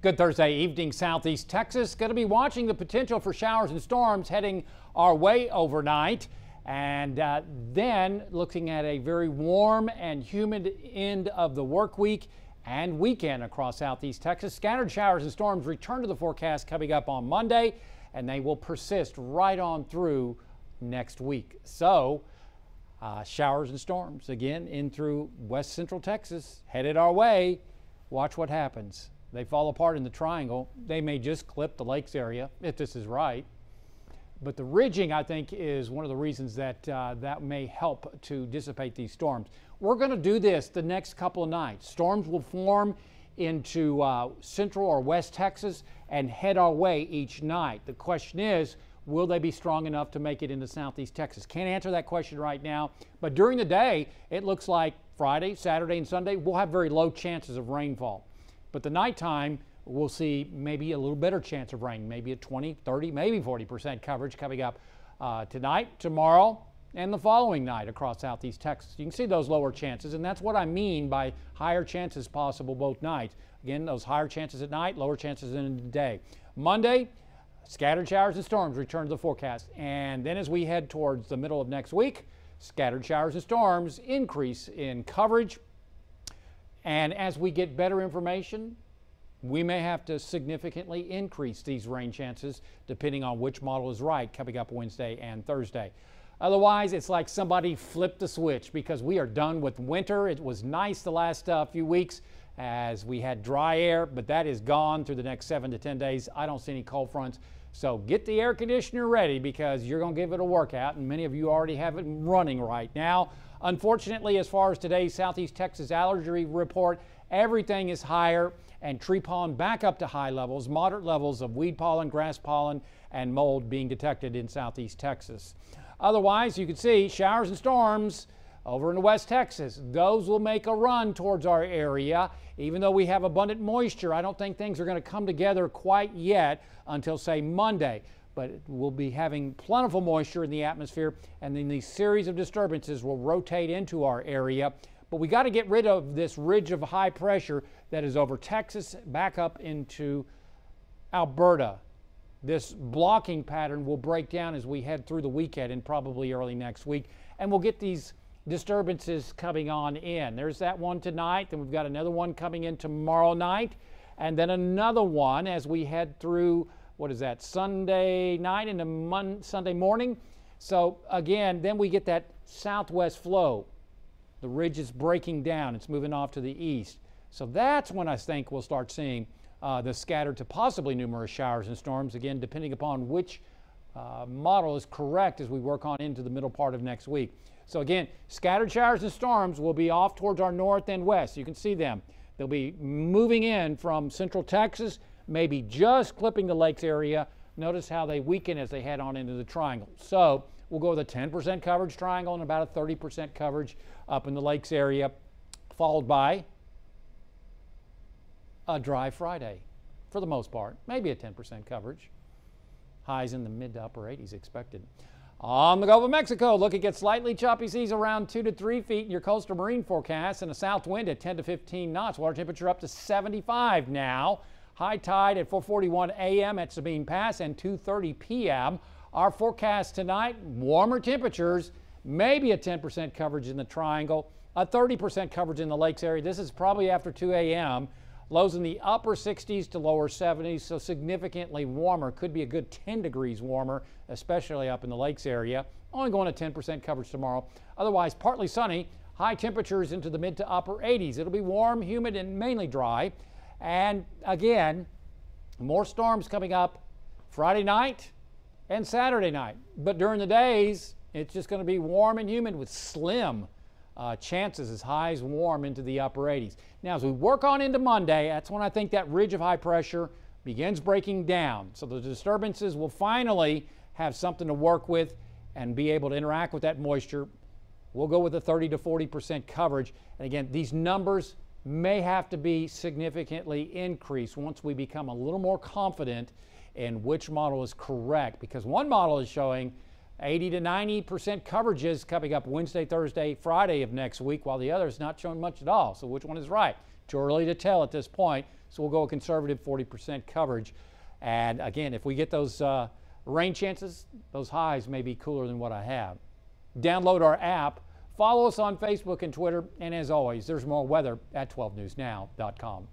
Good Thursday evening, Southeast Texas. Going to be watching the potential for showers and storms heading our way overnight. And then looking at a very warm and humid end of the work week and weekend across Southeast Texas. Scattered showers and storms return to the forecast coming up on Monday, and they will persist right on through next week. So showers and storms again in through west central Texas headed our way. Watch what happens. They fall apart in the triangle. They may just clip the lakes area if this is right. But the ridging, I think, is one of the reasons that that may help to dissipate these storms. We're going to do this the next couple of nights. Storms will form into central or west Texas and head our way each night. The question is, will they be strong enough to make it into southeast Texas? Can't answer that question right now. But during the day, it looks like Friday, Saturday, and Sunday, we'll have very low chances of rainfall. But the nighttime, we'll see maybe a little better chance of rain, maybe a 20, 30, maybe 40% coverage coming up tonight, tomorrow, and the following night across southeast Texas. You can see those lower chances, and that's what I mean by higher chances possible both nights. Again, those higher chances at night, lower chances in the day. Monday, scattered showers and storms return to the forecast. And then as we head towards the middle of next week, scattered showers and storms increase in coverage. And as we get better information, we may have to significantly increase these rain chances depending on which model is right coming up Wednesday and Thursday. Otherwise, it's like somebody flipped the switch because we are done with winter. It was nice the last few weeks as we had dry air, but that is gone through the next 7 to 10 days. I don't see any cold fronts. So get the air conditioner ready because you're going to give it a workout, and many of you already have it running right now. Unfortunately, as far as today's Southeast Texas allergy report, everything is higher and tree pollen back up to high levels, moderate levels of weed pollen, grass pollen, and mold being detected in Southeast Texas. Otherwise, you can see showers and storms over in West Texas. Those will make a run towards our area. Even though we have abundant moisture, I don't think things are going to come together quite yet until, say, Monday. But we'll be having plentiful moisture in the atmosphere, and then these series of disturbances will rotate into our area. But we got to get rid of this ridge of high pressure that is over Texas back up into Alberta. This blocking pattern will break down as we head through the weekend and probably early next week, and we'll get these disturbances coming on in. There's that one tonight, then we've got another one coming in tomorrow night, and then another one as we head through, what is that, Sunday night into Sunday morning. So again, then we get that southwest flow. The ridge is breaking down. It's moving off to the east. So that's when I think we'll start seeing the scattered to possibly numerous showers and storms, again, depending upon which model is correct as we work on into the middle part of next week. So again, scattered showers and storms will be off towards our north and west. You can see them. They'll be moving in from central Texas, maybe just clipping the lakes area. Notice how they weaken as they head on into the triangle. So we'll go with a 10% coverage triangle and about a 30% coverage up in the lakes area, followed by a dry Friday for the most part, maybe a 10% coverage. Highs in the mid to upper 80s expected. On the Gulf of Mexico, looking at slightly choppy seas around 2 to 3 feet in your coastal marine forecast, and a south wind at 10 to 15 knots. Water temperature up to 75 now. High tide at 4:41 a.m. at Sabine Pass and 2:30 p.m. Our forecast tonight, warmer temperatures, maybe a 10% coverage in the triangle, a 30% coverage in the lakes area. This is probably after 2 a.m. Lows in the upper 60s to lower 70s, so significantly warmer. Could be a good 10 degrees warmer, especially up in the lakes area. Only going to 10% coverage tomorrow. Otherwise, partly sunny. High temperatures into the mid to upper 80s. It'll be warm, humid, and mainly dry. And again, more storms coming up Friday night and Saturday night. But during the days, it's just going to be warm and humid with slim chances as highs warm into the upper 80s. Now, as we work on into Monday, that's when I think that ridge of high pressure begins breaking down. So the disturbances will finally have something to work with and be able to interact with that moisture. We'll go with a 30 to 40% coverage. And again, these numbers may have to be significantly increased once we become a little more confident in which model is correct, because one model is showing 80 to 90% coverages coming up Wednesday, Thursday, Friday of next week, while the other is not showing much at all. So which one is right? Too early to tell at this point. So we'll go a conservative 40% coverage. And again, if we get those rain chances, those highs may be cooler than what I have. Download our app, follow us on Facebook and Twitter, and as always, there's more weather at 12newsnow.com.